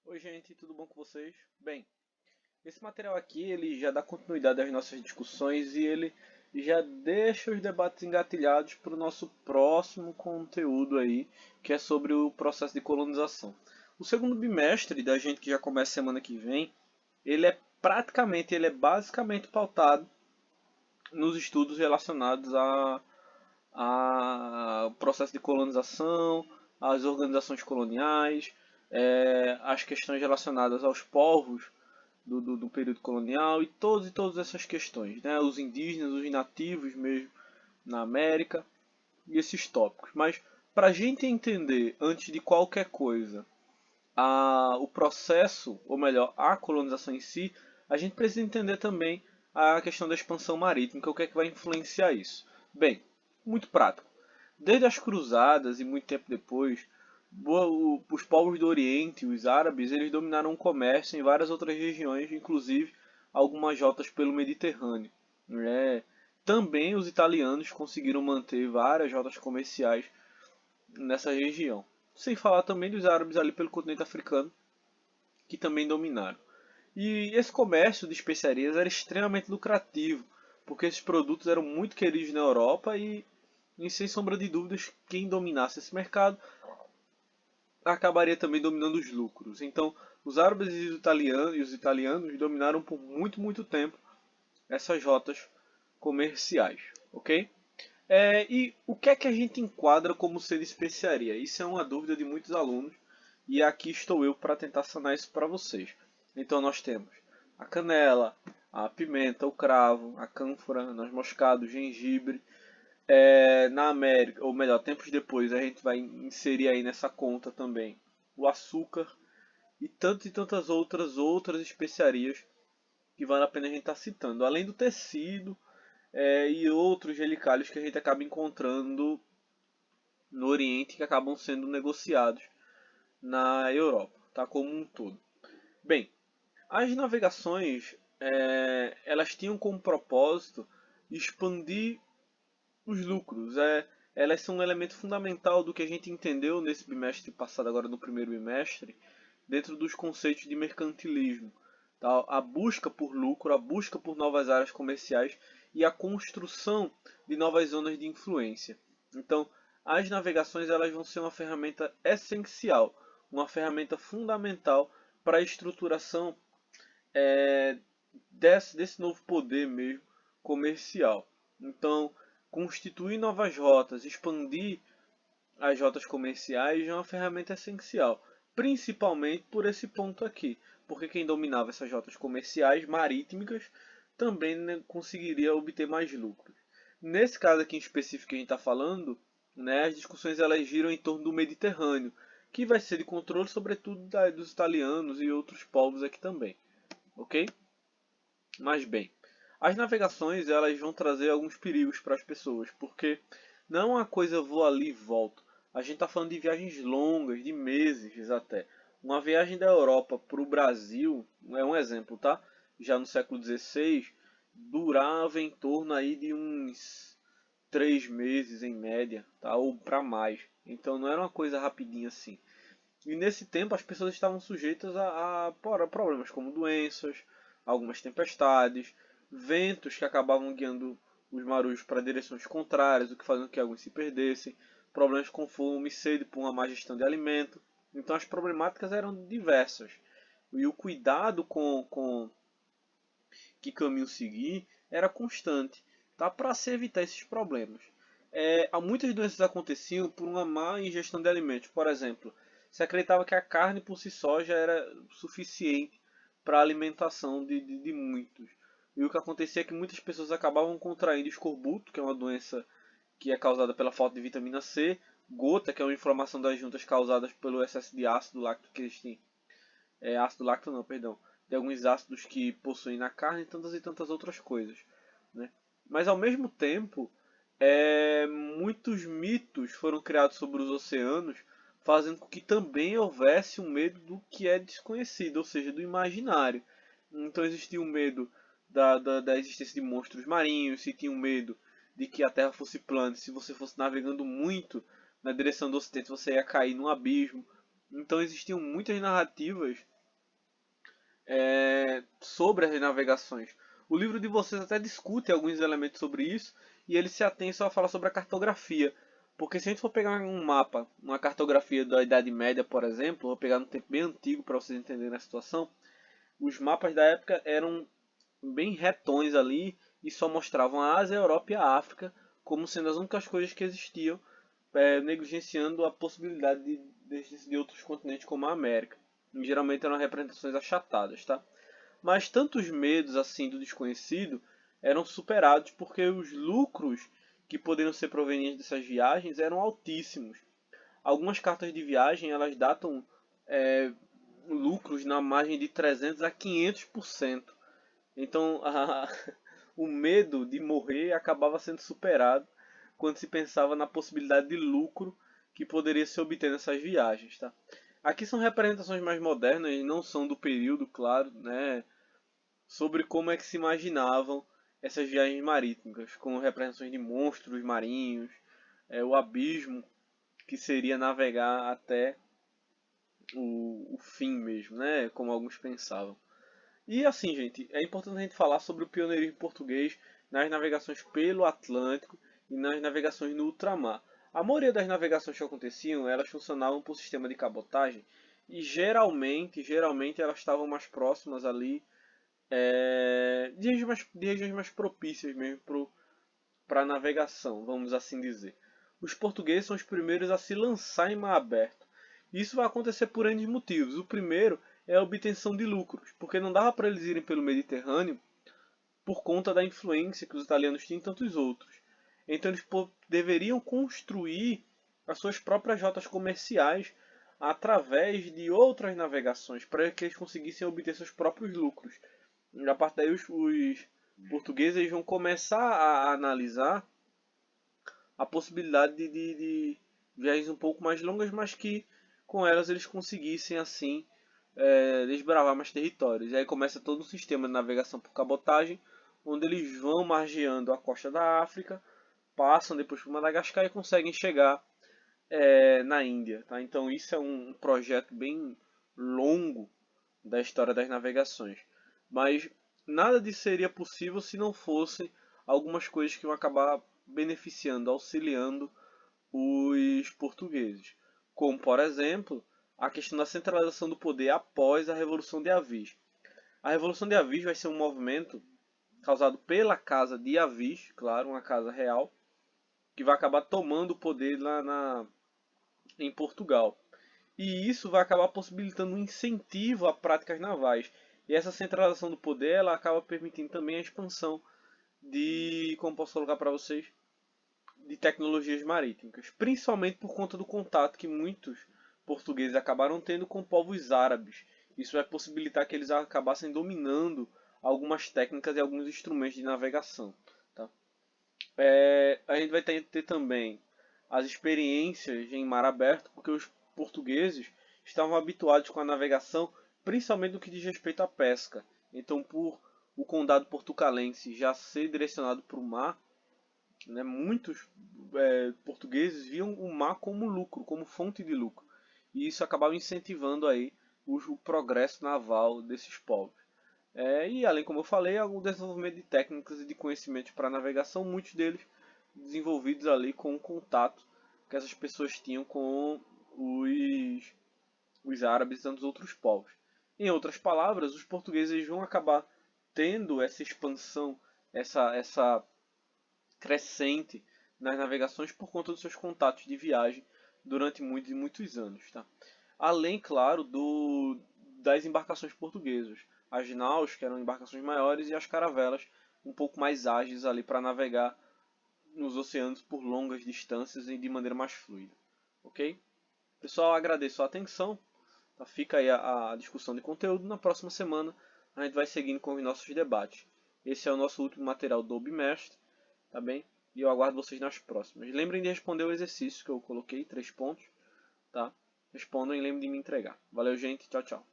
Oi gente, tudo bom com vocês? Bem, esse material aqui ele já dá continuidade às nossas discussões e ele já deixa os debates engatilhados para o nosso próximo conteúdo aí, que é sobre o processo de colonização. O segundo bimestre da gente que já começa semana que vem, ele é basicamente pautado nos estudos relacionados a processo de colonização, as organizações coloniais, as questões relacionadas aos povos do período colonial e todas essas questões, né? Os indígenas, os nativos mesmo na América e esses tópicos. Mas para a gente entender, antes de qualquer coisa, o processo, ou melhor, a colonização em si, a gente precisa entender também a questão da expansão marítima, que é o que é que vai influenciar isso. Bem, muito prático. Desde as cruzadas e muito tempo depois, os povos do Oriente, os árabes, eles dominaram o comércio em várias outras regiões, inclusive algumas rotas pelo Mediterrâneo. Né? Também os italianos conseguiram manter várias rotas comerciais nessa região. Sem falar também dos árabes ali pelo continente africano, que também dominaram. E esse comércio de especiarias era extremamente lucrativo, porque esses produtos eram muito queridos na Europa e sem sombra de dúvidas, quem dominasse esse mercado acabaria também dominando os lucros. Então, os árabes e os italianos dominaram por muito, muito tempo essas rotas comerciais, ok? E o que é que a gente enquadra como sendo especiaria? Isso é uma dúvida de muitos alunos e aqui estou eu para tentar sanar isso para vocês. Então nós temos a canela, a pimenta, o cravo, a cânfora, noz moscada, o gengibre. Na América, ou melhor, tempos depois, a gente vai inserir aí nessa conta também o açúcar e tantas outras especiarias que vale a pena a gente estar citando. Além do tecido, e outros relicários que a gente acaba encontrando no Oriente que acabam sendo negociados na Europa, tá, como um todo. Bem, as navegações elas tinham como propósito expandir os lucros. Elas são um elemento fundamental do que a gente entendeu nesse bimestre passado, agora no primeiro bimestre, dentro dos conceitos de mercantilismo. Tá? A busca por lucro, a busca por novas áreas comerciais e a construção de novas zonas de influência. Então, as navegações elas vão ser uma ferramenta essencial, uma ferramenta fundamental para a estruturação desse novo poder mesmo comercial. Então, constituir novas rotas, expandir as rotas comerciais é uma ferramenta essencial, principalmente por esse ponto aqui, porque quem dominava essas rotas comerciais marítimas também, né, conseguiria obter mais lucros. Nesse caso aqui em específico que a gente está falando, né, as discussões elas giram em torno do Mediterrâneo, que vai ser de controle sobretudo dos italianos e outros povos aqui também, ok? Mas bem, as navegações elas vão trazer alguns perigos para as pessoas, porque não é uma coisa vou ali e volto. A gente está falando de viagens longas, de meses até. Uma viagem da Europa para o Brasil, é um exemplo, tá? Já no século XVI, durava em torno aí de uns 3 meses em média, tá? Ou para mais. Então não era uma coisa rapidinha assim. E nesse tempo as pessoas estavam sujeitas a problemas como doenças, algumas tempestades, ventos que acabavam guiando os marujos para direções contrárias, o que fazia com que alguns se perdessem, problemas com fome, sede por uma má gestão de alimento. Então as problemáticas eram diversas. E o cuidado com que caminho seguir era constante, tá? Para se evitar esses problemas. Muitas doenças aconteciam por uma má ingestão de alimentos. Por exemplo, se acreditava que a carne por si só já era suficiente para a alimentação de muitos. E o que acontecia é que muitas pessoas acabavam contraindo escorbuto, que é uma doença que é causada pela falta de vitamina C, gota, que é uma inflamação das juntas causadas pelo excesso de ácido láctico que existem ácido láctico não, perdão, de alguns ácidos que possuem na carne e tantas outras coisas, né? Mas ao mesmo tempo, muitos mitos foram criados sobre os oceanos, fazendo com que também houvesse um medo do que é desconhecido, ou seja, do imaginário. Então existia o medo da existência de monstros marinhos, se tinha o medo de que a Terra fosse plana, se você fosse navegando muito na direção do ocidente, você ia cair num abismo. Então existiam muitas narrativas sobre as navegações. O livro de vocês até discute alguns elementos sobre isso e ele se atém só a falar sobre a cartografia. Porque se a gente for pegar um mapa, uma cartografia da Idade Média, por exemplo, vou pegar no tempo bem antigo para vocês entenderem a situação, os mapas da época eram bem retões ali e só mostravam a Ásia, a Europa e a África como sendo as únicas coisas que existiam, negligenciando a possibilidade de outros continentes como a América. E, geralmente eram representações achatadas, tá? Mas tantos medos assim do desconhecido eram superados porque os lucros que poderiam ser provenientes dessas viagens eram altíssimos. Algumas cartas de viagem elas datam lucros na margem de 300 a 500%. Então o medo de morrer acabava sendo superado quando se pensava na possibilidade de lucro que poderia se obter nessas viagens. Tá? Aqui são representações mais modernas, não são do período, claro, né, sobre como é que se imaginavam essas viagens marítimas, com representações de monstros marinhos, o abismo que seria navegar até o fim mesmo, né, como alguns pensavam. E assim, gente, é importante a gente falar sobre o pioneirismo português nas navegações pelo Atlântico e nas navegações no ultramar. A maioria das navegações que aconteciam, elas funcionavam por sistema de cabotagem e geralmente elas estavam mais próximas ali de regiões mais propícias mesmo para a navegação, vamos assim dizer. Os portugueses são os primeiros a se lançar em mar aberto. Isso vai acontecer por N motivos. O primeiro é a obtenção de lucros, porque não dava para eles irem pelo Mediterrâneo por conta da influência que os italianos tinham em tantos outros. Então eles deveriam construir as suas próprias rotas comerciais através de outras navegações para que eles conseguissem obter seus próprios lucros. A partir daí os portugueses vão começar a analisar a possibilidade de viagens um pouco mais longas, mas que com elas eles conseguissem assim desbravar mais territórios. E aí começa todo um sistema de navegação por cabotagem, onde eles vão margeando a costa da África, passam depois por Madagascar e conseguem chegar na Índia. Tá? Então isso é um projeto bem longo da história das navegações. Mas nada disso seria possível se não fossem algumas coisas que vão acabar beneficiando, auxiliando os portugueses. Como, por exemplo, a questão da centralização do poder após a Revolução de Avis. A Revolução de Avis vai ser um movimento causado pela Casa de Avis, claro, uma casa real, que vai acabar tomando o poder lá em Portugal. E isso vai acabar possibilitando um incentivo a práticas navais. E essa centralização do poder ela acaba permitindo também a expansão de, como posso colocar para vocês, de tecnologias marítimas, principalmente por conta do contato que muitos portugueses acabaram tendo com povos árabes. Isso vai possibilitar que eles acabassem dominando algumas técnicas e alguns instrumentos de navegação. Tá? A gente vai ter também as experiências em mar aberto, porque os portugueses estavam habituados com a navegação, principalmente no que diz respeito à pesca. Então, por o condado portucalense já ser direcionado para o mar, né, muitos portugueses viam o mar como lucro, como fonte de lucro. E isso acabava incentivando aí o progresso naval desses povos. E além, como eu falei, o desenvolvimento de técnicas e de conhecimentos para navegação, muitos deles desenvolvidos ali com o contato que essas pessoas tinham com os árabes e tantos outros povos. Em outras palavras, os portugueses vão acabar tendo essa expansão, essa crescente nas navegações por conta dos seus contatos de viagem durante muitos e muitos anos. Tá? Além, claro, das embarcações portuguesas. As naus, que eram embarcações maiores, e as caravelas, um pouco mais ágeis ali para navegar nos oceanos por longas distâncias e de maneira mais fluida. Ok? Pessoal, agradeço a atenção. Tá? Fica aí a discussão de conteúdo. Na próxima semana a gente vai seguindo com os nossos debates. Esse é o nosso último material do Bimestre, tá bem? E eu aguardo vocês nas próximas. Lembrem de responder o exercício que eu coloquei, 3 pontos, tá? Respondam e lembrem de me entregar. Valeu, gente. Tchau, tchau.